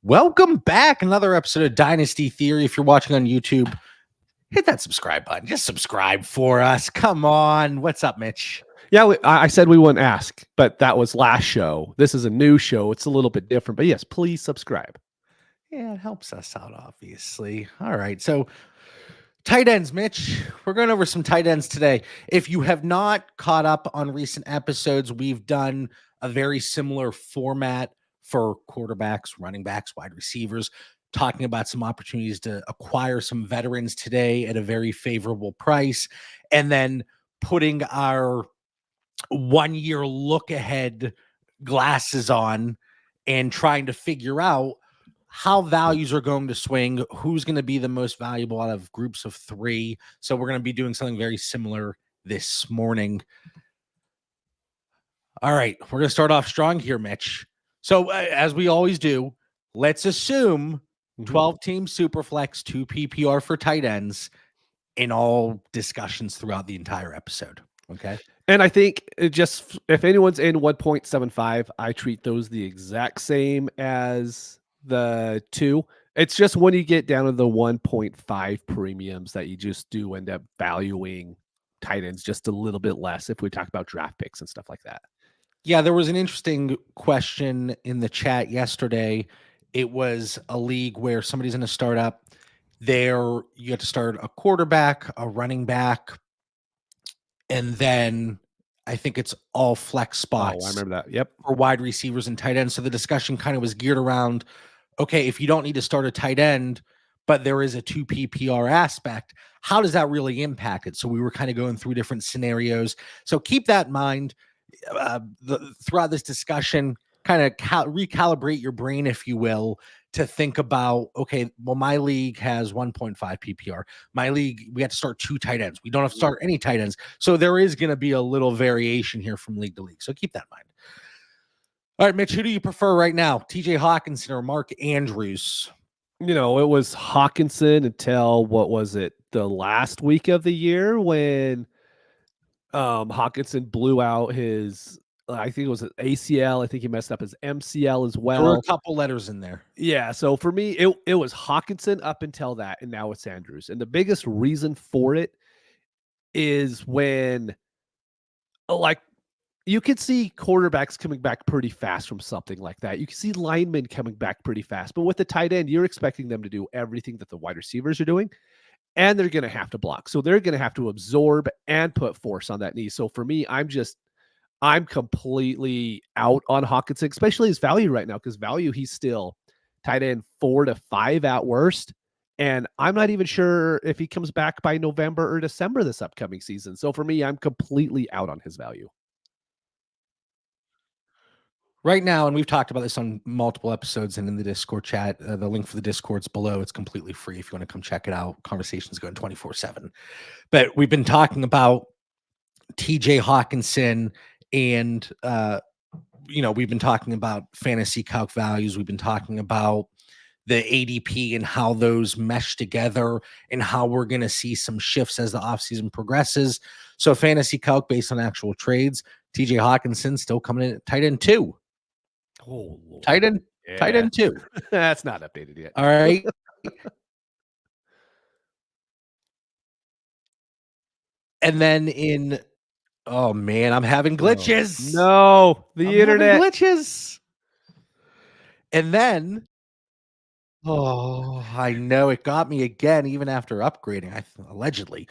Welcome back. Another episode of Dynasty Theory. If you're watching on YouTube, hit that subscribe button. Just subscribe for us. Come on. What's up, Mitch? Yeah, I said we wouldn't ask, but that was last show. This is a new show. It's a little bit different, but yes, please subscribe. Yeah, it helps us out, obviously. All right. So, tight ends, Mitch. We're going over some tight ends today. If you have not caught up on recent episodes, we've done a very similar format for quarterbacks, running backs, wide receivers, talking about some opportunities to acquire some veterans today at a very favorable price, and then putting our 1 year look ahead glasses on and trying to figure out how values are going to swing, who's going to be the most valuable out of groups of three. So we're going to be doing something very similar this morning. All right, we're going to start off strong here, Mitch. So as we always do, let's assume 12-team Superflex, 2 PPR for tight ends in all discussions throughout the entire episode. Okay. And I think just if anyone's in 1.75, I treat those the exact same as the 2. It's just when you get down to the 1.5 premiums that you just do end up valuing tight ends just a little bit less if we talk about draft picks and stuff like that. Yeah, there was an interesting question in the chat yesterday. It was a league where somebody's in a startup. There, you have to start a quarterback, a running back, and then I think it's all flex spots. Oh, I remember that. Yep. For wide receivers and tight ends. So the discussion kind of was geared around, okay, if you don't need to start a tight end, but there is a 2 PPR aspect, how does that really impact it? So we were kind of going through different scenarios. So keep that in mind throughout this discussion. Kind of recalibrate your brain, if you will, to think about, okay, well, my league has 1.5 PPR. My league, we have to start 2 tight ends. We don't have to start any tight ends. So there is going to be a little variation here from league to league. So keep that in mind. All right, Mitch, who do you prefer right now? TJ Hawkinson or Mark Andrews? You know, it was Hawkinson until, what was it, the last week of the year when Hawkinson blew out his, I think it was an ACL. I think he messed up his MCL as well. There were a couple letters in there. Yeah. So for me, it was Hawkinson up until that, and now it's Andrews. And the biggest reason for it is when, like, you could see quarterbacks coming back pretty fast from something like that. You can see linemen coming back pretty fast. But with the tight end, you're expecting them to do everything that the wide receivers are doing, and they're going to have to block. So they're going to have to absorb and put force on that knee. So for me, I'm completely out on Hawkinson, especially his value right now, because value, he's still tight end 4 to 5 at worst. And I'm not even sure if he comes back by November or December this upcoming season. So for me, I'm completely out on his value. Right now, and we've talked about this on multiple episodes and in the Discord chat, the link for the Discord's below. It's completely free if you want to come check it out. Conversations going 24/7. But we've been talking about TJ Hawkinson and, we've been talking about fantasy calc values. We've been talking about the ADP and how those mesh together and how we're going to see some shifts as the offseason progresses. So fantasy calc based on actual trades, TJ Hawkinson still coming in at tight end 2. Oh, Lord. Tight end 2. That's not updated yet. All right. And then oh man, I'm having glitches. No, the internet glitches. And then, oh, I know it got me again, even after upgrading. Allegedly.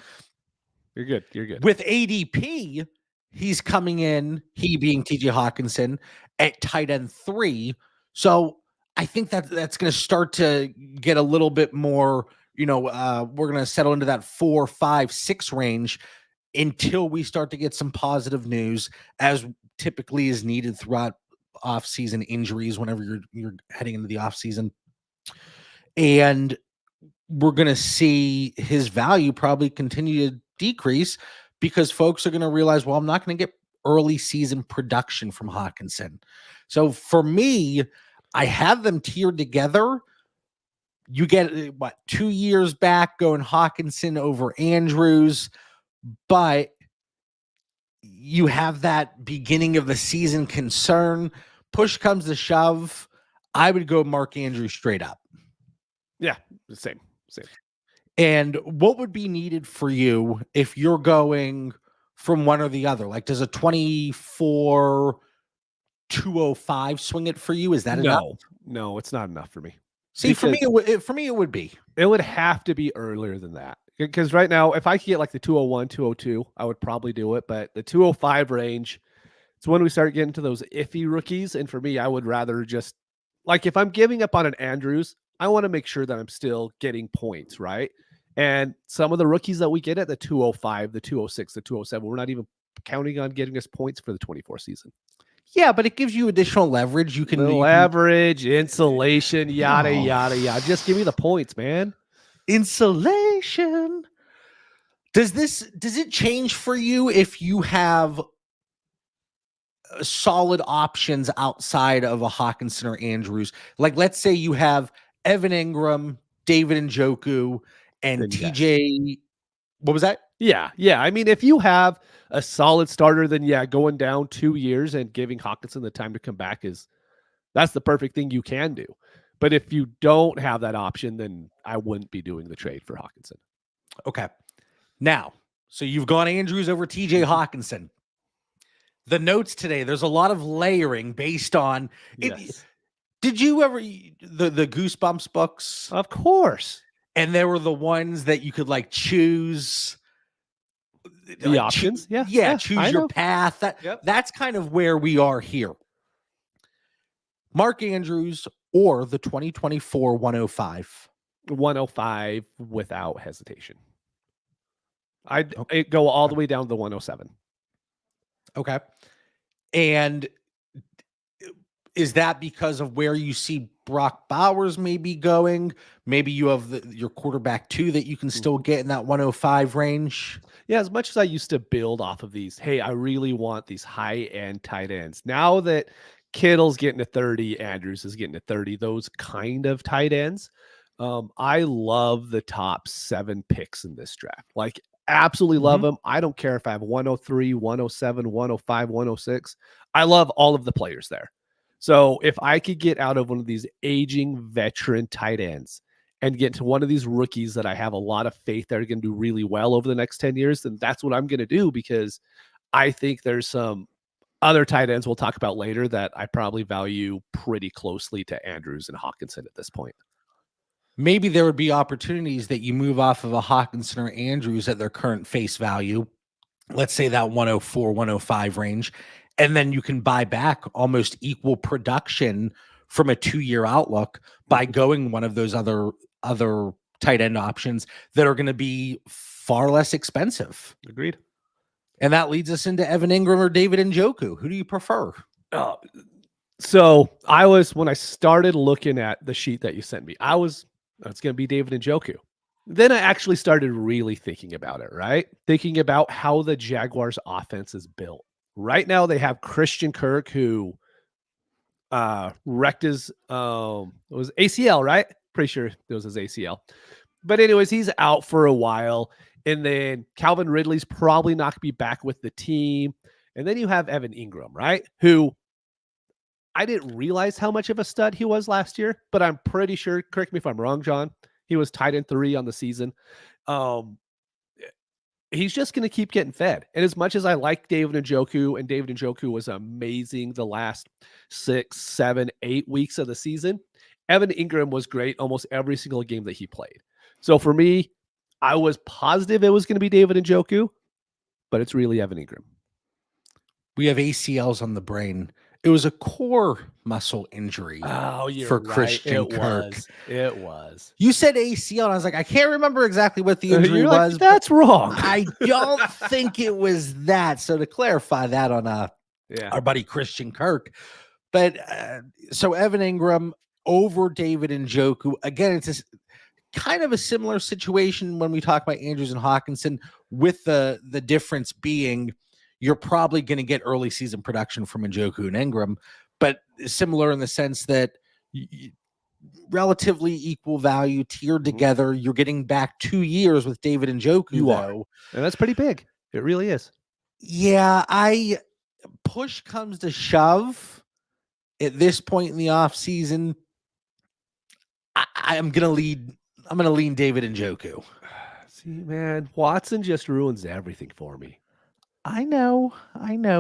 You're good. You're good. With ADP, he's coming in, he being TJ Hawkinson, at tight end 3. So I think that's going to start to get a little bit more, we're going to settle into that 4, 5, 6 range until we start to get some positive news, as typically is needed throughout off-season injuries whenever you're heading into the off-season. And we're going to see his value probably continue to decrease because folks are going to realize, well, I'm not going to get early season production from Hawkinson. So for me, I have them tiered together. You get 2 years back going Hawkinson over Andrews, but you have that beginning of the season concern. Push comes to shove, I would go Mark Andrews straight up. Yeah, same. And what would be needed for you if you're going from one or the other? Like, does a 24 205 swing it for you? Is that enough? No, it's not enough for me. See, for me, it would be. It would have to be earlier than that. Because right now, if I could get like the 201, 202, I would probably do it. But the 205 range, it's when we start getting to those iffy rookies. And for me, I would rather just, like, if I'm giving up on an Andrews, I want to make sure that I'm still getting points, right? And some of the rookies that we get at the 205, the 206, the 207, we're not even counting on getting us points for the 24 season. Yeah, but it gives you additional leverage. You can leverage, insulation, yada, yada, yada. Just give me the points, man. Insulation. Does it change for you if you have solid options outside of a Hawkinson or Andrews? Like, let's say you have Evan Ingram, David Njoku, and Then TJ. What was that? Yeah. I mean, if you have a solid starter, then going down 2 years and giving Hawkinson the time to come back that's the perfect thing you can do. But if you don't have that option, then I wouldn't be doing the trade for Hawkinson. Okay. Now, so you've gone Andrews over TJ Hawkinson. The notes today, there's a lot of layering based on yes. Did you ever the Goosebumps books? Of course. And there were the ones that you could like choose the options. Choose your path. That's kind of where we are here. Mark Andrews or the 2024 105. 105 without hesitation. I'd go all the way down to the 107. Okay. And is that because of where you see Brock Bowers maybe going? Maybe you have your quarterback too that you can still get in that 105 range? Yeah, as much as I used to build off of these, hey, I really want these high-end tight ends. Now that Kittle's getting to 30, Andrews is getting to 30, those kind of tight ends, I love the top 7 picks in this draft. Like, absolutely love them. I don't care if I have 103, 107, 105, 106. I love all of the players there. So if I could get out of one of these aging veteran tight ends and get to one of these rookies that I have a lot of faith that are going to do really well over the next 10 years, then that's what I'm going to do, because I think there's some other tight ends we'll talk about later that I probably value pretty closely to Andrews and Hawkinson at this point. Maybe there would be opportunities that you move off of a Hawkinson or Andrews at their current face value. Let's say that 104, 105 range. And then you can buy back almost equal production from a 2-year outlook by going one of those other tight end options that are going to be far less expensive. Agreed. And that leads us into Evan Ingram or David Njoku. Who do you prefer? So when I started looking at the sheet that you sent me, it's going to be David Njoku. Then I actually started really thinking about it, right? Thinking about how the Jaguars offense is built. Right now they have Christian Kirk, who wrecked his it was ACL, right? Pretty sure it was his ACL. But anyways, he's out for a while. And then Calvin Ridley's probably not going to be back with the team. And then you have Evan Ingram, right? Who I didn't realize how much of a stud he was last year, but I'm pretty sure, correct me if I'm wrong, John, he was tight end 3 on the season. He's just going to keep getting fed. And as much as I like David Njoku, and David Njoku was amazing the last 6, 7, 8 weeks of the season, Evan Ingram was great almost every single game that he played. So for me, I was positive it was going to be David Njoku, but it's really Evan Ingram. We have ACLs on the brain. It was a core muscle injury for Christian Kirk. It was. You said ACL, and I was like, I can't remember exactly what the injury was. Like, that's wrong. I don't think it was that. So to clarify that on our buddy Christian Kirk. But so Evan Ingram over David Njoku. Again, it's kind of a similar situation when we talk about Andrews and Hawkinson, with the difference being you're probably going to get early season production from Njoku and Ingram, but similar in the sense that relatively equal value tiered together. You're getting back 2 years with David Njoku, and that's pretty big. It really is. Yeah, push comes to shove at this point in the offseason. I'm gonna lean David Njoku. See, man, Watson just ruins everything for me. I know.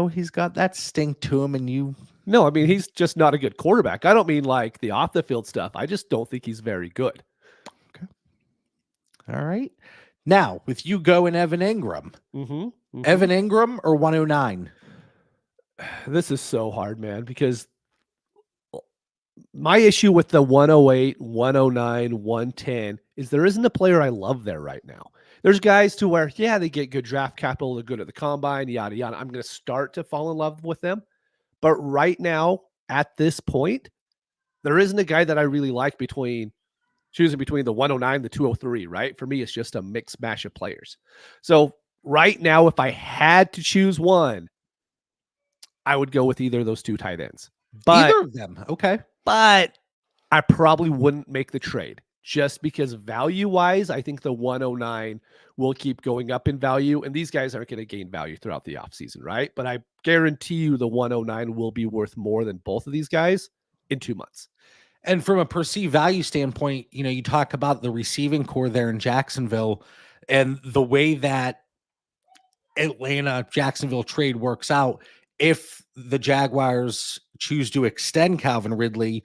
He's got that stink to him, and No, I mean, he's just not a good quarterback. I don't mean like the off the field stuff. I just don't think he's very good. Okay. All right. Now, with you going Evan Ingram. Evan Ingram or 109? This is so hard, man, because my issue with the 108, 109, 110 is there isn't a player I love there right now. There's guys to where, yeah, they get good draft capital, they're good at the combine, yada, yada. I'm going to start to fall in love with them. But right now, at this point, there isn't a guy that I really like choosing between the 109 and the 203, right? For me, it's just a mixed mash of players. So right now, if I had to choose one, I would go with either of those two tight ends. But, either of them. Okay. But I probably wouldn't make the trade just because value-wise, I think the 109 will keep going up in value, and these guys aren't going to gain value throughout the offseason, right? But I guarantee you the 109 will be worth more than both of these guys in 2 months. And from a perceived value standpoint, you talk about the receiving core there in Jacksonville and the way that Atlanta-Jacksonville trade works out. If the Jaguars choose to extend Calvin Ridley,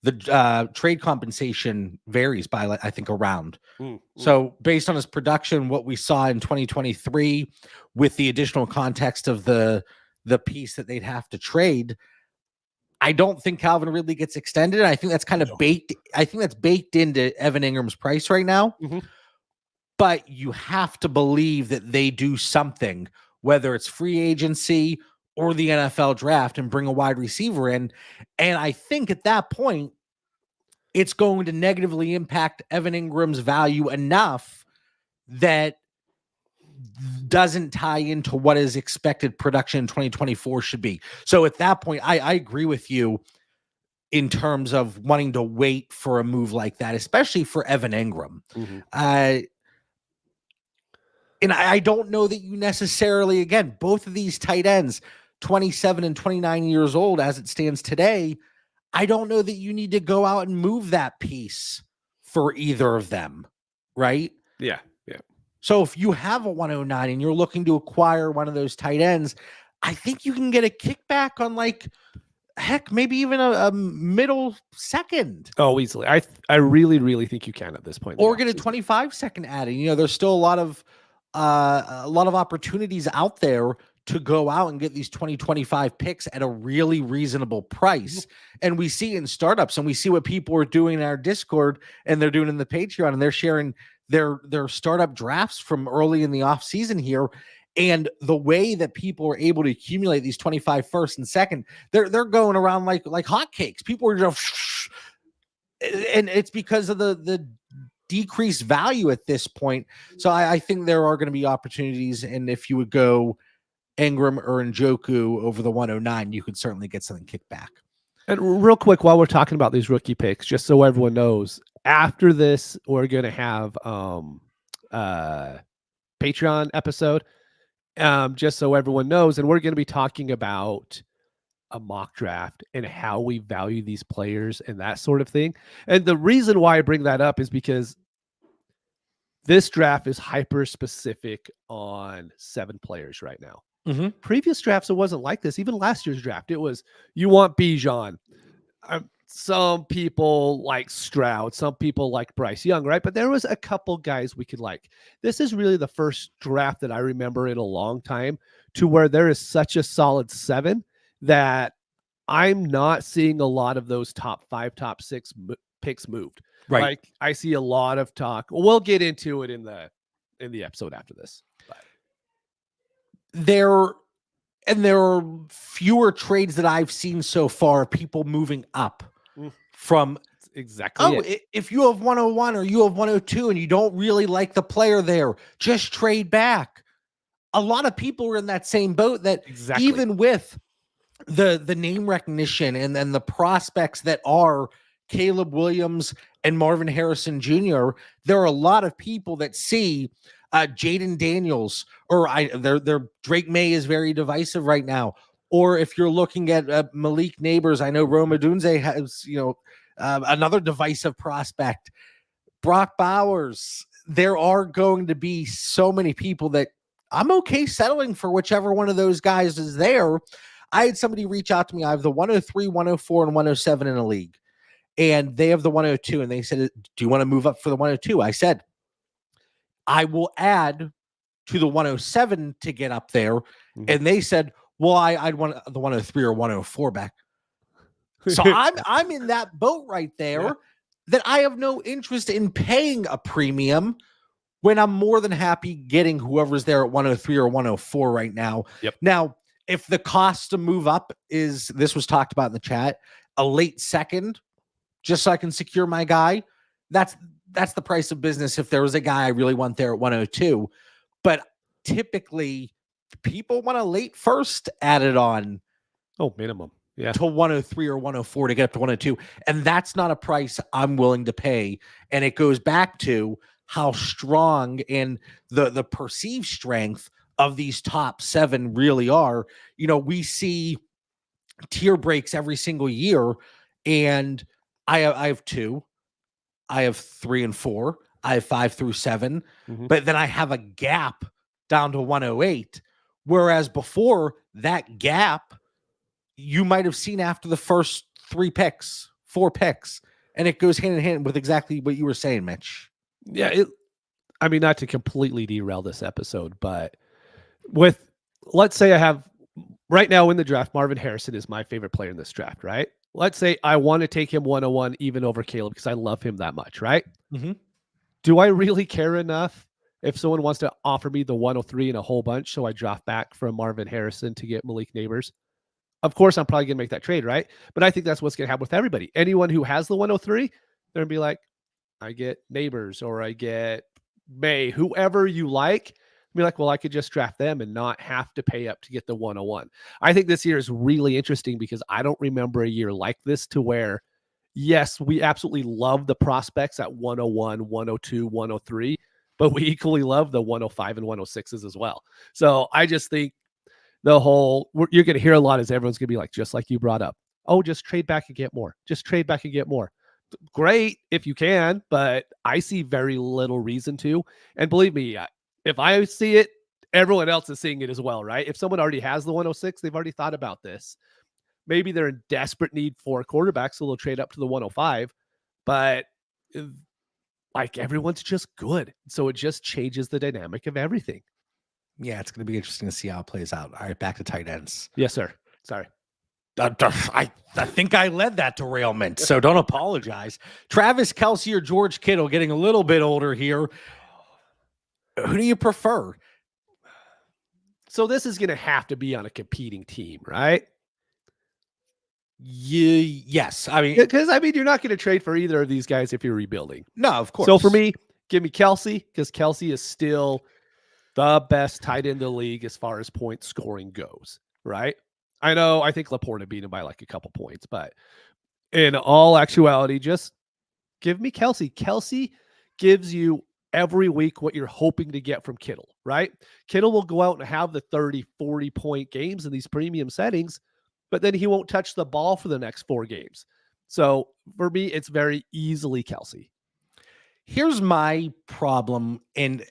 the trade compensation varies by, I think, a round. So based on his production, what we saw in 2023, with the additional context of the piece that they'd have to trade, I don't think Calvin Ridley gets extended. I think that's kind of baked. I think that's baked into Evan Ingram's price right now. But you have to believe that they do something, whether it's free agency or the NFL draft, and bring a wide receiver in. And I think at that point, it's going to negatively impact Evan Ingram's value enough that doesn't tie into what his expected production in 2024 should be. So at that point, I agree with you in terms of wanting to wait for a move like that, especially for Evan Ingram. And I don't know that you necessarily, again, both of these tight ends, 27 and 29 years old as it stands today, I don't know that you need to go out and move that piece for either of them, right? Yeah. So if you have a 109 and you're looking to acquire one of those tight ends, I think you can get a kickback on, like, heck, maybe even a middle second. Oh, easily. I really, really think you can at this point. Or get a 25-second add-in. There's still a lot of opportunities out there to go out and get these 2025 picks at a really reasonable price. And we see in startups, and we see what people are doing in our Discord, and they're doing in the Patreon, and they're sharing their startup drafts from early in the off season here. And the way that people are able to accumulate these 25 first and second, they're going around like hotcakes. People are just, and it's because of the decreased value at this point. So I think there are going to be opportunities. And if you would go Ingram or Njoku over the 109, you could certainly get something kicked back. And real quick, while we're talking about these rookie picks, just so everyone knows, after this, we're going to have Patreon episode, just so everyone knows, and we're going to be talking about a mock draft and how we value these players and that sort of thing. And the reason why I bring that up is because this draft is hyper specific on 7 players right now. Previous drafts, it wasn't like this. Even last year's draft, it was, you want Bijan. Some people like Stroud, some people like Bryce Young, right? But there was a couple guys we could like. This is really the first draft that I remember in a long time to where there is such a solid 7 that I'm not seeing a lot of those top 5, top 6 picks moved. Right. Like, I see a lot of talk. We'll get into it in the episode after this. But there are fewer trades that I've seen so far, people moving up from exactly. If you have 101 or you have 102 and you don't really like the player there, just trade back. A lot of people are in that same boat, that even with the name recognition and then the prospects that are Caleb Williams and Marvin Harrison Jr., there are a lot of people that see Jaden Daniels, or their Drake May is very divisive right now. Or if you're looking at Malik Neighbors, I know Rome Odunze has, Another divisive prospect, Brock Bowers. There are going to be so many people that I'm okay settling for whichever one of those guys is there. I had somebody reach out to me. I have the 103, 104, and 107 in a league, and they have the 102. And they said, do you want to move up for the 102? I said, I will add to the 107 to get up there. Mm-hmm. And they said, well, I'd want the 103 or 104 back. So I'm in that boat right there that I have no interest in paying a premium when I'm more than happy getting whoever's there at 103 or 104 right now. Yep. Now, if the cost to move up is, this was talked about in the chat, a late second, just so I can secure my guy, that's the price of business if there was a guy I really want there at 102. But typically, people want a late first added on. Oh, minimum. Yeah. To 103 or 104 to get up to 102. And that's not a price I'm willing to pay. And it goes back to how strong and the perceived strength of these top 7 really are. You know, we see tier breaks every single year, and I have 2, I have 3 and 4, I have 5 through 7, but then I have a gap down to 108. Whereas before, that gap you might have seen after the first 3 picks, 4 picks, and it goes hand in hand with exactly what you were saying, Mitch. Yeah, I mean, not to completely derail this episode, but let's say I have right now in the draft, Marvin Harrison is my favorite player in this draft, right? Let's say I want to take him 101 even over Caleb because I love him that much, right? Mm-hmm. Do I really care enough if someone wants to offer me the 103 and a whole bunch so I draft back from Marvin Harrison to get Malik Neighbors? Of course, I'm probably going to make that trade, right? But I think that's what's going to happen with everybody. Anyone who has the 103, they're going to be like, I get Neighbors or I get May, whoever you like. Be like, well, I could just draft them and not have to pay up to get the 101. I think this year is really interesting because I don't remember a year like this to where, yes, we absolutely love the prospects at 101, 102, 103, but we equally love the 105 and 106s as well. So I just think you're going to hear a lot is everyone's going to be like, just like you brought up, oh, just trade back and get more. Just trade back and get more. Great if you can, but I see very little reason to. And believe me, if I see it, everyone else is seeing it as well, right? If someone already has the 106, they've already thought about this. Maybe they're in desperate need for a quarterback, so they'll trade up to the 105. But like everyone's just good. So it just changes the dynamic of everything. Yeah, it's going to be interesting to see how it plays out. All right, back to tight ends. Yes, sir. Sorry. I think I led that derailment, so don't apologize. Travis Kelce or George Kittle, getting a little bit older here. Who do you prefer? So this is going to have to be on a competing team, right? Yes. I mean, because you're not going to trade for either of these guys if you're rebuilding. No, of course. So for me, give me Kelce because Kelce is still the best tight end in the league as far as point scoring goes, right? I think Laporta beat him by like a couple points, but in all actuality, just give me Kelce. Kelce gives you every week what you're hoping to get from Kittle, right? Kittle will go out and have the 30, 40-point games in these premium settings, but then he won't touch the ball for the next 4 games. So for me, it's very easily Kelce. Here's my problem, and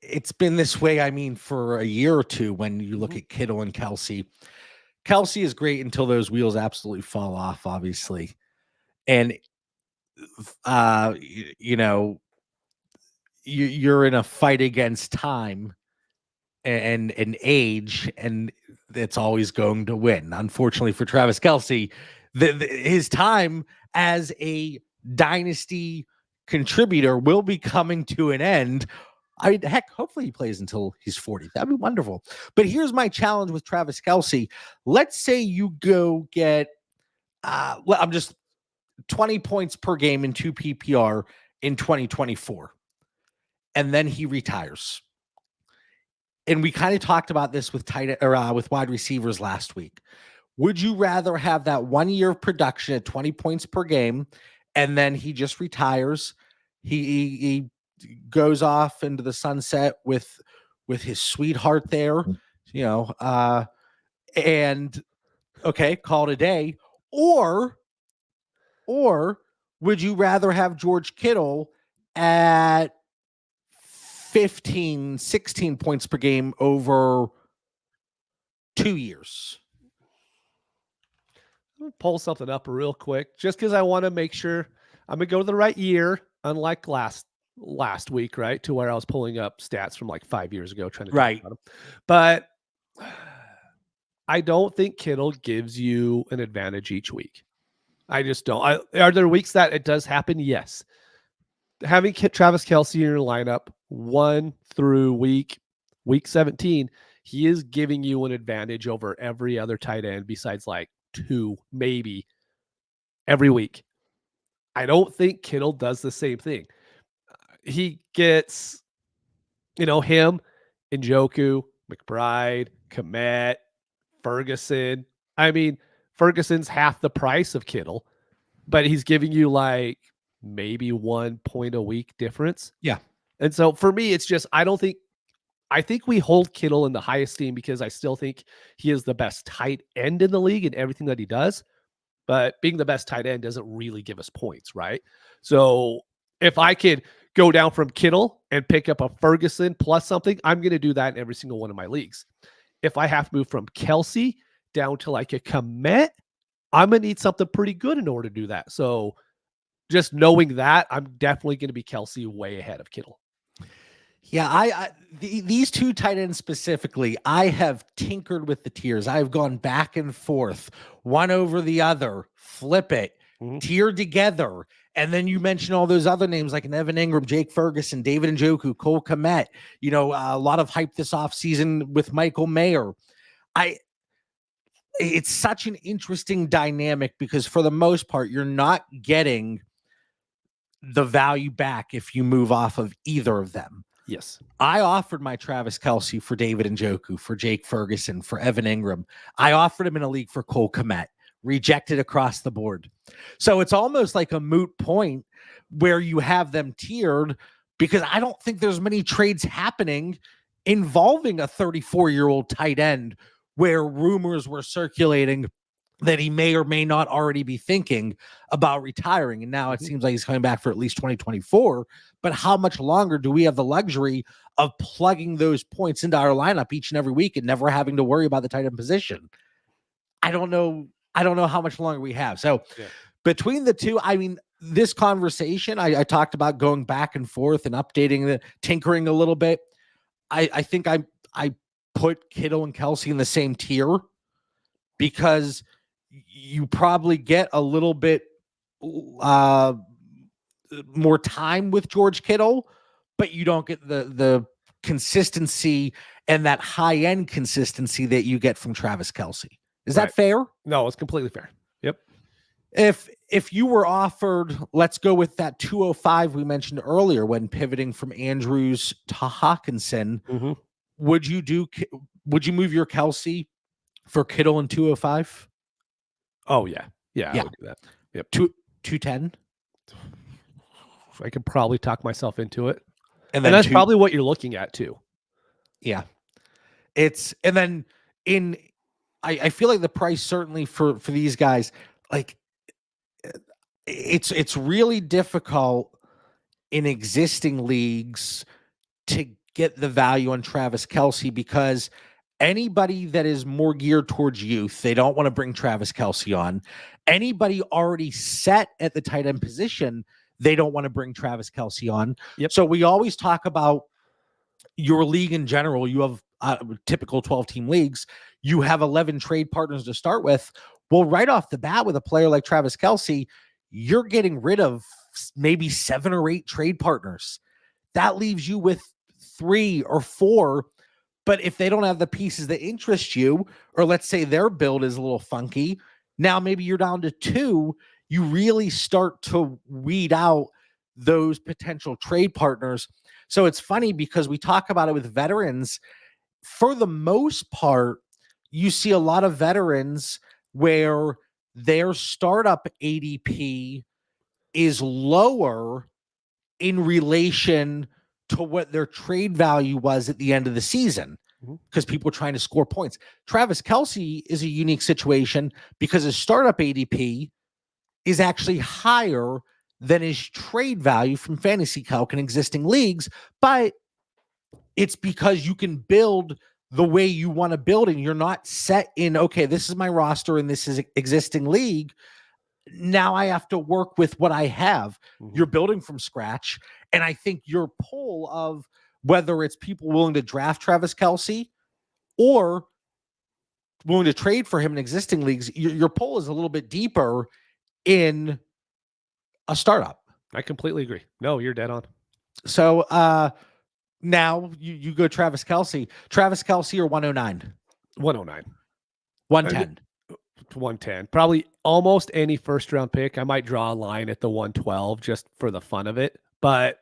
it's been this way, for a year or two when you look at Kittle and Kelce. Kelce is great until those wheels absolutely fall off, obviously. And, you're in a fight against time and age, and it's always going to win. Unfortunately for Travis Kelce, his time as a dynasty contributor will be coming to an end. Hopefully he plays until he's 40. That'd be wonderful. But here's my challenge with Travis Kelce. Let's say you go get, I'm just 20 points per game in 2 PPR in 2024. And then he retires. And we kind of talked about this with with wide receivers last week. Would you rather have that 1 year of production at 20 points per game, and then he just retires? He goes off into the sunset with his sweetheart there, and okay, call it a day. Or would you rather have George Kittle at 15, 16 points per game over 2 years? I'm gonna pull something up real quick just because I want to make sure I'm gonna go to the right year, unlike last week, right? To where I was pulling up stats from like 5 years ago trying to talk Right. about them. But I don't think Kittle gives you an advantage each week. I just don't. Are there weeks that it does happen? Yes. Having Travis Kelce in your lineup 1 through week 17, he is giving you an advantage over every other tight end besides like 2, maybe every week. I don't think Kittle does the same thing. He gets, him, Njoku, McBride, Kmet, Ferguson. I mean, Ferguson's half the price of Kittle, but he's giving you like maybe 1 point a week difference. Yeah. And so for me, it's just, I think we hold Kittle in the high esteem because I still think he is the best tight end in the league in everything that he does. But being the best tight end doesn't really give us points, right? So if I could go down from Kittle and pick up a Ferguson plus something, I'm going to do that in every single one of my leagues. If I have to move from Kelce down to like a Kmet, I'm going to need something pretty good in order to do that. So just knowing that, I'm definitely going to be Kelce way ahead of Kittle. Yeah, these two tight ends specifically, I have tinkered with the tiers. I've gone back and forth, one over the other, flip it, tier together. And then you mentioned all those other names like an Evan Ingram, Jake Ferguson, David Njoku, Cole Kmet, a lot of hype this offseason with Michael Mayer. It's such an interesting dynamic because for the most part, you're not getting the value back if you move off of either of them. Yes. I offered my Travis Kelce for David Njoku, for Jake Ferguson, for Evan Ingram. I offered him in a league for Cole Kmet, rejected across the board. So it's almost like a moot point where you have them tiered because I don't think there's many trades happening involving a 34-year-old tight end where rumors were circulating that he may or may not already be thinking about retiring. And now it seems like he's coming back for at least 2024. But how much longer do we have the luxury of plugging those points into our lineup each and every week and never having to worry about the tight end position? I don't know how much longer we have. So between the two, I mean, this conversation, I talked about going back and forth and updating tinkering a little bit. I think I put Kittle and Kelce in the same tier because you probably get a little bit more time with George Kittle, but you don't get the consistency and that high-end consistency that you get from Travis Kelce. Is that fair? No, it's completely fair. Yep. If you were offered, let's go with that 205 we mentioned earlier when pivoting from Andrews to Hawkinson, would you move your Kelce for Kittle in 205? Oh, yeah. Yeah, I would do that. Yep. 210? I could probably talk myself into it. And that's probably what you're looking at, too. Yeah. I feel like the price certainly for these guys, like it's really difficult in existing leagues to get the value on Travis Kelce because anybody that is more geared towards youth, they don't want to bring Travis Kelce on. Anybody already set at the tight end position, they don't want to bring Travis Kelce on. Yep. So we always talk about your league in general. You have typical 12-team leagues. You have 11 trade partners to start with. Well, right off the bat with a player like Travis Kelce, you're getting rid of maybe 7 or 8 trade partners. That leaves you with 3 or 4. But if they don't have the pieces that interest you, or let's say their build is a little funky, now maybe you're down to 2, you really start to weed out those potential trade partners. So it's funny because we talk about it with veterans. For the most part, you see a lot of veterans where their startup ADP is lower in relation to what their trade value was at the end of the season because people are trying to score points. Travis Kelce is a unique situation because his startup ADP is actually higher than his trade value from fantasy calc in existing leagues. But it's because you can build the way you want to build, and you're not set in, okay, this is my roster and this is existing league. Now I have to work with what I have. You're building from scratch. And I think your poll of whether it's people willing to draft Travis Kelce or willing to trade for him in existing leagues, your poll is a little bit deeper in a startup. I completely agree. No, you're dead on. So now you go Travis Kelce or 109? 109. 110. 110. Probably almost any first round pick. I might draw a line at the 112 just for the fun of it. But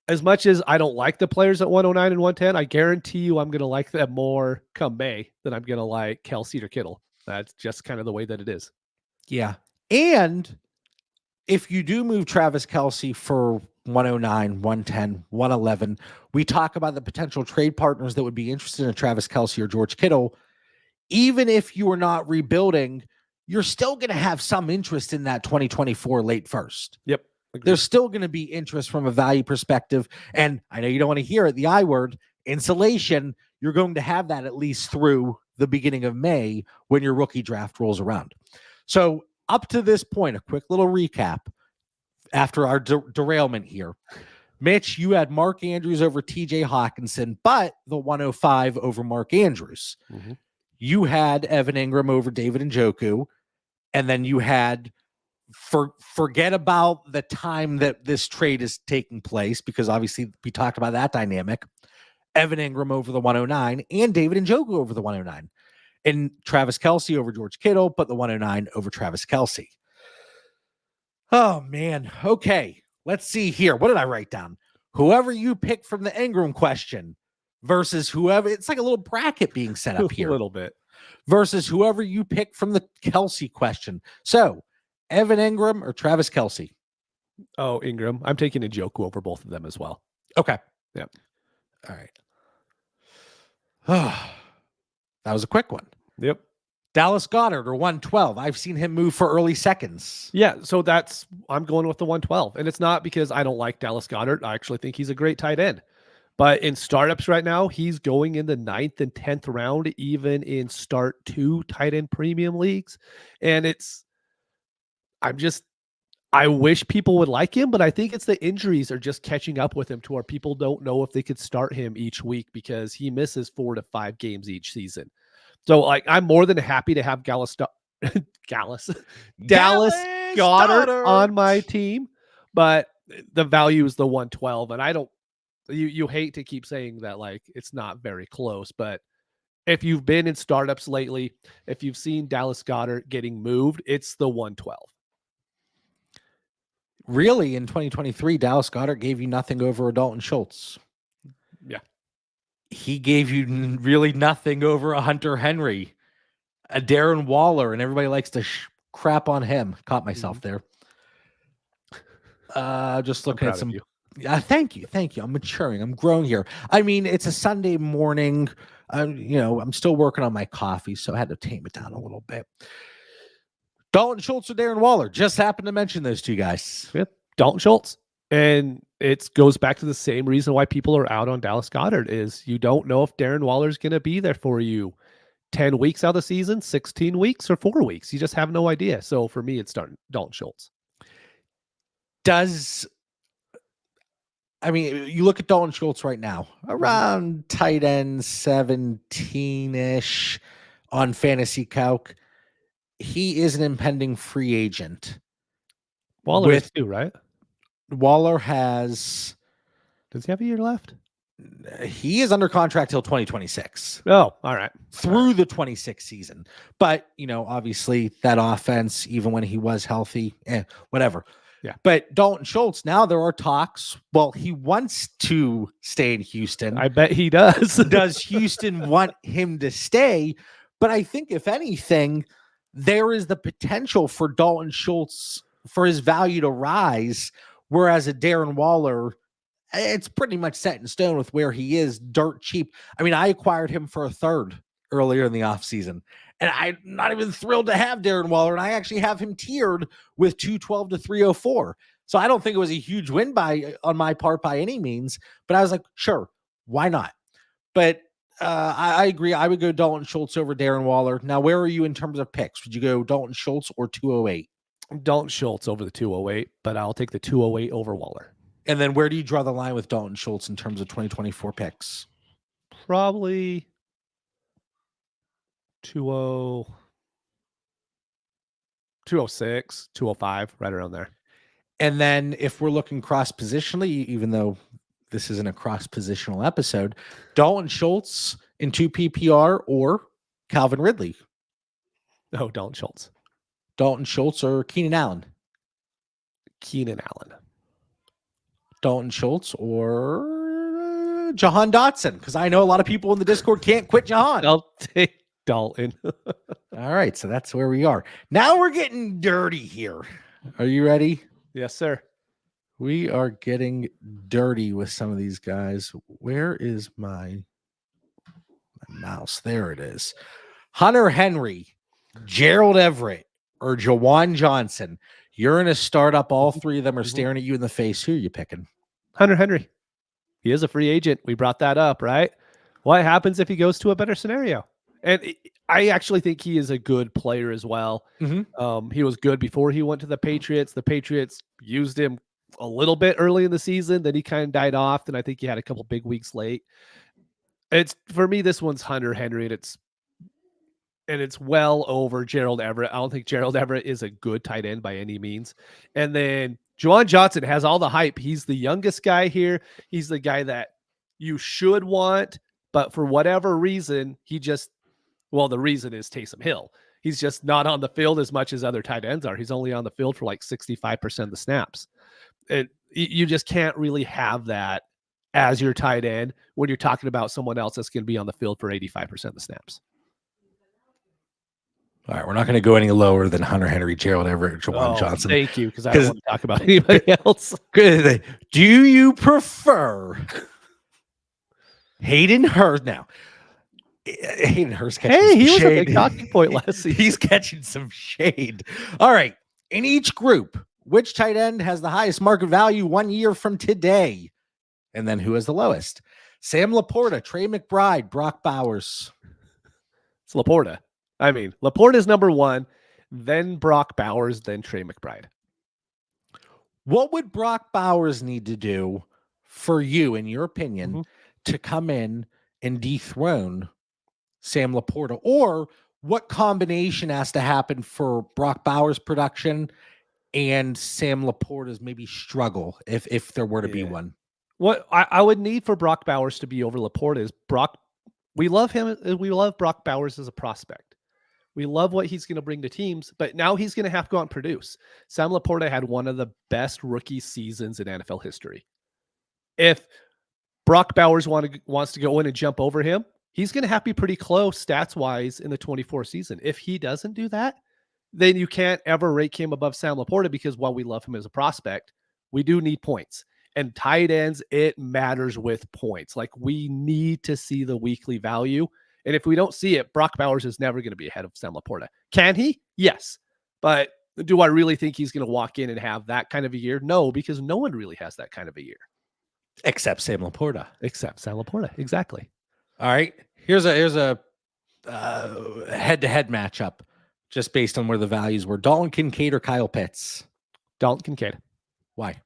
as much as I don't like the players at 109 and 110, I guarantee you I'm going to like them more come May than I'm going to like Kelce or Kittle. That's just kind of the way that it is. Yeah. And if you do move Travis Kelce for 109, 110, 111, we talk about the potential trade partners that would be interested in Travis Kelce or George Kittle. Even if you are not rebuilding, you're still going to have some interest in that 2024 late first. Yep. Agreed. There's still going to be interest from a value perspective. And I know you don't want to hear it, the I word, insulation. You're going to have that at least through the beginning of May when your rookie draft rolls around. So up to this point, a quick little recap after our derailment here. Mitch, you had Mark Andrews over TJ Hawkinson, but the 105 over Mark Andrews. Mm-hmm. You had Evan Ingram over David Njoku, and then you had forget about the time that this trade is taking place, because obviously we talked about that dynamic. Evan Ingram over the 109 and David Njoku over the 109, and Travis Kelce over George Kittle, but the 109 over Travis Kelce. Oh man. Okay. Let's see here. What did I write down? Whoever you pick from the Ingram question versus whoever, it's like a little bracket being set up here. A little bit. Versus whoever you pick from the Kelce question. So, Evan Ingram or Travis Kelce? Oh, Ingram. I'm taking Njoku over both of them as well. Okay. Yep. All right. That was a quick one. Yep. Dallas Goedert or 112. I've seen him move for early seconds. Yeah, so I'm going with the 112. And it's not because I don't like Dallas Goedert. I actually think he's a great tight end. But in startups right now, he's going in the 9th and 10th round, even in start 2 tight end premium leagues. And I wish people would like him, but I think it's the injuries are just catching up with him to where people don't know if they could start him each week because he misses 4 to 5 games each season. So like, I'm more than happy to have Dallas Goedert on my team, but the value is the 112. And I don't, you hate to keep saying that, like, it's not very close, but if you've been in startups lately, if you've seen Dallas Goedert getting moved, it's the 112. Really, in 2023, Dallas Goedert gave you nothing over a Dalton Schultz. Yeah. He gave you really nothing over a Hunter Henry, a Darren Waller, and everybody likes to crap on him. Caught myself there. Just looking at some. Thank you. I'm maturing. I'm growing here. I mean, it's a Sunday morning. I'm still working on my coffee, so I had to tame it down a little bit. Dalton Schultz or Darren Waller? Just happened to mention those two guys. Yep. Dalton Schultz. And it goes back to the same reason why people are out on Dallas Goedert is you don't know if Darren Waller is going to be there for you 10 weeks out of the season, 16 weeks, or 4 weeks. You just have no idea. So for me, it's Dalton Schultz. You look at Dalton Schultz right now, around tight end 17-ish on Fantasy Calc. He is an impending free agent. Waller is too, right? Waller has... Does he have a year left? He is under contract till 2026. Oh, all right. Through the 26 season. But, obviously that offense, even when he was healthy, whatever. Yeah. But Dalton Schultz, now there are talks. Well, he wants to stay in Houston. I bet he does. Does Houston want him to stay? But I think, if anything, there is the potential for Dalton Schultz, for his value to rise, whereas a Darren Waller, it's pretty much set in stone with where he is, dirt cheap. I mean, I acquired him for a third earlier in the offseason, And I'm not even thrilled to have Darren Waller. And I actually have him tiered with 212 to 304. So I don't think it was a huge win on my part by any means. But I was like, sure, why not? But I agree. I would go Dalton Schultz over Darren Waller. Now, where are you in terms of picks? Would you go Dalton Schultz or 208? Dalton Schultz over the 208, but I'll take the 208 over Waller. And then where do you draw the line with Dalton Schultz in terms of 2024 picks? Probably 206, 205, right around there. And then if we're looking cross-positionally, even though this isn't a cross-positional episode, Dalton Schultz in 2 PPR or Calvin Ridley? Oh, Dalton Schultz. Dalton Schultz or Keenan Allen? Keenan Allen. Dalton Schultz or Jahan Dotson? Because I know a lot of people in the Discord can't quit Jahan. I'll take Dalton. All right, so that's where we are. Now we're getting dirty here. Are you ready? Yes, sir. We are getting dirty with some of these guys. Where is my mouse? There it is. Hunter Henry, Gerald Everett, or Jawan Johnson. You're in a startup. All three of them are staring at you in the face. Who are you picking? Hunter Henry. He is a free agent. We brought that up, right? What happens if he goes to a better scenario? And I actually think he is a good player as well. He was good before he went to the Patriots. The Patriots used him a little bit early in the season. Then he kind of died off. And I think he had a couple big weeks late. It's for me, this one's Hunter Henry, and it's well over Gerald Everett. I don't think Gerald Everett is a good tight end by any means. And then Juwan Johnson has all the hype. He's the youngest guy here. He's the guy that you should want, but for whatever reason, the reason is Taysom Hill. He's just not on the field as much as other tight ends are. He's only on the field for like 65% of the snaps. You just can't really have that as your tight end when you're talking about someone else that's going to be on the field for 85% of the snaps. All right, we're not going to go any lower than Hunter Henry, Gerald Everett, Jawan Johnson. Thank you, because I don't want to talk about anybody else. Good. Do you prefer Hayden Hurst? Now, Hayden Hurst catching some he was shade. a big talking point last season. He's catching some shade. All right. In each group, which tight end has the highest market value 1 year from today? And then who has the lowest? Sam Laporta, Trey McBride, Brock Bowers. It's Laporta. I mean, Laporta is number one, then Brock Bowers, then Trey McBride. What would Brock Bowers need to do for you, in your opinion, to come in and dethrone Sam Laporta? Or what combination has to happen for Brock Bowers' production and Sam Laporta's maybe struggle, if there were to be one? What I would need for Brock Bowers to be over Laporta is we love him. We love Brock Bowers as a prospect. We love what he's going to bring to teams, but now he's going to have to go out and produce. Sam Laporta had one of the best rookie seasons in NFL history. If Brock Bowers wants to go in and jump over him, he's going to have to be pretty close stats-wise in the 24 season. If he doesn't do that, then you can't ever rate him above Sam Laporta, because while we love him as a prospect, we do need points. And tight ends, it matters with points. Like, we need to see the weekly value. And if we don't see it, Brock Bowers is never going to be ahead of Sam Laporta. Can he? Yes. But do I really think he's going to walk in and have that kind of a year? No, because no one really has that kind of a year. Except Sam Laporta. Except Sam Laporta. Exactly. All right. Here's a head-to-head matchup just based on where the values were. Dalton Kincaid or Kyle Pitts? Dalton Kincaid. Why?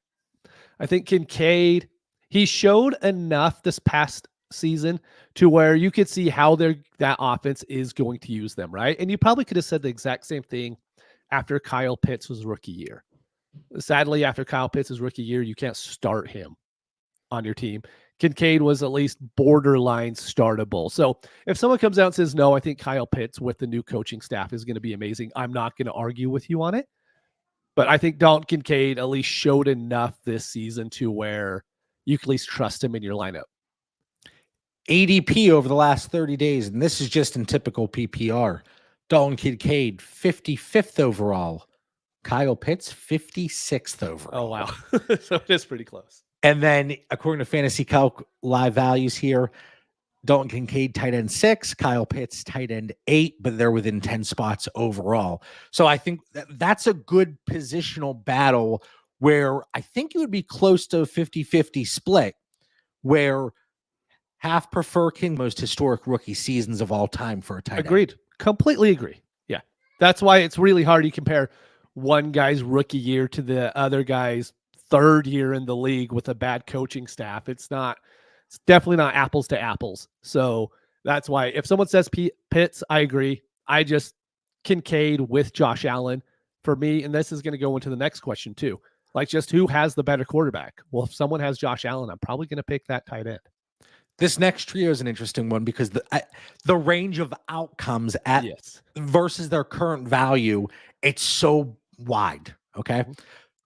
I think Kincaid, he showed enough this past season to where you could see how that offense is going to use them, right? And you probably could have said the exact same thing after Kyle Pitts was rookie year. Sadly, after Kyle Pitts' rookie year, you can't start him on your team. Kincaid was at least borderline startable. So if someone comes out and says, no, I think Kyle Pitts with the new coaching staff is going to be amazing, I'm not going to argue with you on it. But I think Dalton Kincaid at least showed enough this season to where you can at least trust him in your lineup. ADP over the last 30 days, and this is just in typical PPR. Dalton Kincaid, 55th overall. Kyle Pitts, 56th overall. Oh, wow. So it is pretty close. And then, according to Fantasy Calc live values here, Dalton Kincaid, tight end 6, Kyle Pitts, tight end 8, but they're within 10 spots overall. So I think that's a good positional battle where I think it would be close to a 50-50 split, where half prefer King most historic rookie seasons of all time for a tight end. Agreed. Completely agree. Yeah. That's why it's really hard to compare one guy's rookie year to the other guy's third year in the league with a bad coaching staff. It's definitely not apples to apples. So that's why if someone says Pitts, I agree. I just Kincaid with Josh Allen for me. And this is going to go into the next question too. Like, just who has the better quarterback? Well, if someone has Josh Allen, I'm probably going to pick that tight end. This next trio is an interesting one because the range of outcomes versus their current value, it's so wide. Okay.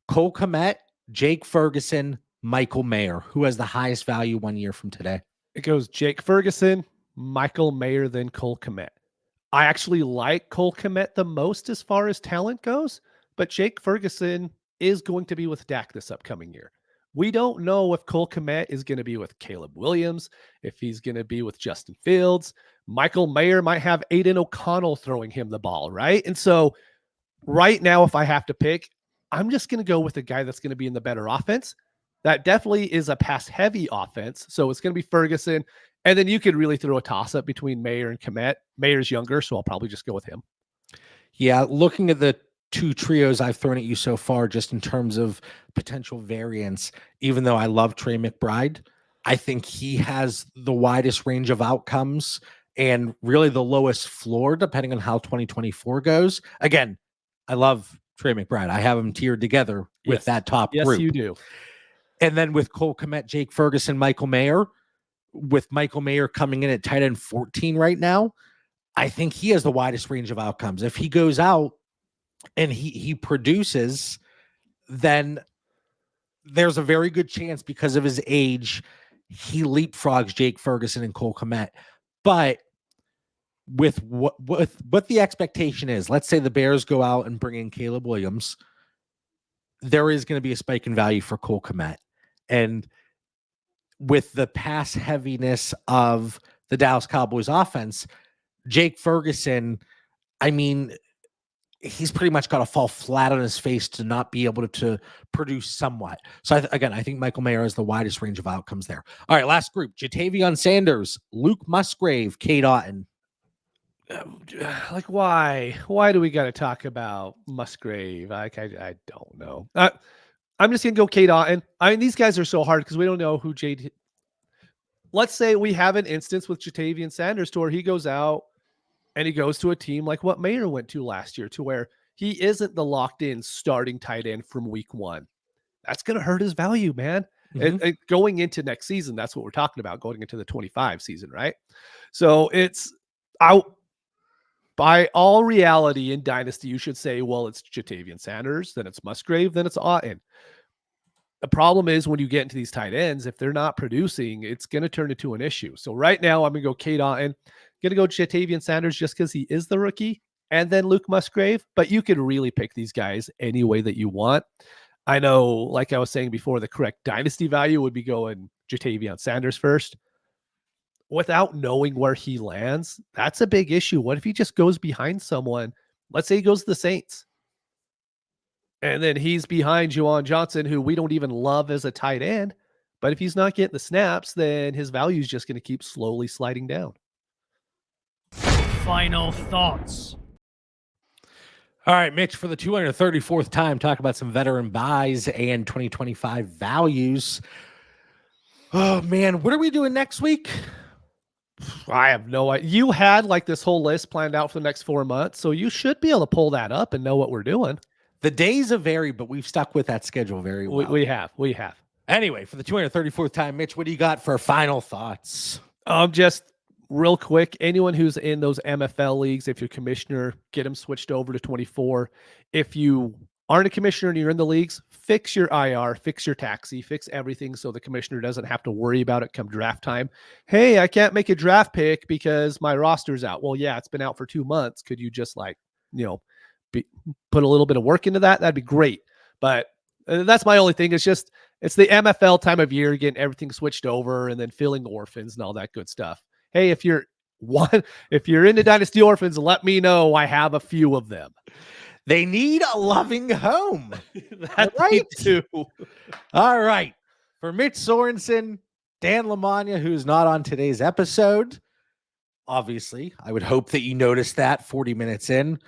Cole Kmet, Jake Ferguson, Michael Mayer. Who has the highest value 1 year from today? It goes Jake Ferguson, Michael Mayer, then Cole Kmet. I actually like Cole Kmet the most as far as talent goes, but Jake Ferguson is going to be with Dak this upcoming year. We don't know if Cole Kmet is going to be with Caleb Williams, if he's going to be with Justin Fields. Michael Mayer might have Aiden O'Connell throwing him the ball, right? And so right now, if I have to pick, I'm just going to go with the guy that's going to be in the better offense. That definitely is a pass-heavy offense, so it's going to be Ferguson. And then you could really throw a toss-up between Mayer and Kmet. Mayer's younger, so I'll probably just go with him. Yeah, looking at the two trios I've thrown at you so far, just in terms of potential variance, even though I love Trey McBride, I think he has the widest range of outcomes and really the lowest floor, depending on how 2024 goes. Again, I love Trey McBride. I have them tiered together with that top group. Yes, you do. And then with Cole Kmet, Jake Ferguson, Michael Mayer, with Michael Mayer coming in at tight end 14 right now, I think he has the widest range of outcomes. If he goes out and he produces, then there's a very good chance because of his age, he leapfrogs Jake Ferguson and Cole Kmet. But with what the expectation is, let's say the Bears go out and bring in Caleb Williams, there is going to be a spike in value for Cole Kmet. And with the pass heaviness of the Dallas Cowboys offense, Jake Ferguson, I mean, he's pretty much got to fall flat on his face to not be able to produce somewhat. So I think Michael Mayer has the widest range of outcomes there. All right, last group: Jatavion Sanders, Luke Musgrave, Cade Otton. Like, why do we got to talk about Musgrave? I don't know. I'm just gonna go Cade Otton. I mean, these guys are so hard because we don't know who Let's say we have an instance with Jatavion Sanders to where he goes out and he goes to a team like what Mayer went to last year, to where he isn't the locked in starting tight end from week 1. That's going to hurt his value, man. Mm-hmm. And going into next season, that's what we're talking about, going into the 25 season, right? So it's out. By all reality in Dynasty, you should say, well, it's Jatavion Sanders, then it's Musgrave, then it's Otton. The problem is when you get into these tight ends, if they're not producing, it's going to turn into an issue. So right now, I'm going to go Cade Otton. Going to go Jatavion Sanders just because he is the rookie, and then Luke Musgrave. But you could really pick these guys any way that you want. I know, like I was saying before, the correct dynasty value would be going Jatavion Sanders first. Without knowing where he lands, that's a big issue. What if he just goes behind someone? Let's say he goes to the Saints, and then he's behind Juwan Johnson, who we don't even love as a tight end. But if he's not getting the snaps, then his value is just going to keep slowly sliding down. Final thoughts. All right, Mitch, for the 234th time, talk about some veteran buys and 2025 values. Oh, man, what are we doing next week? I have no idea. You had like this whole list planned out for the next 4 months, so you should be able to pull that up and know what we're doing. The days have varied, but we've stuck with that schedule very well. We have. Anyway, for the 234th time, Mitch, what do you got for final thoughts? Just real quick, anyone who's in those MFL leagues, if you're commissioner, get them switched over to 24. If you aren't a commissioner and you're in the leagues, fix your IR, fix your taxi, fix everything so the commissioner doesn't have to worry about it come draft time. Hey, I can't make a draft pick because my roster's out. Well, yeah, it's been out for 2 months. Could you just put a little bit of work into that? That'd be great. But that's my only thing. It's the MFL time of year, getting everything switched over and then filling orphans and all that good stuff. Hey, if you're into Dynasty Orphans, let me know. I have a few of them. They need a loving home. That right too. All right. For Mitch Sorensen, Dan Lamagna, who's not on today's episode, obviously, I would hope that you noticed that 40 minutes in.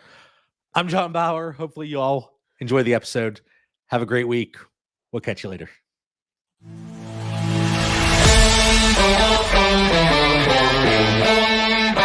I'm John Bauer. Hopefully you all enjoy the episode. Have a great week. We'll catch you later.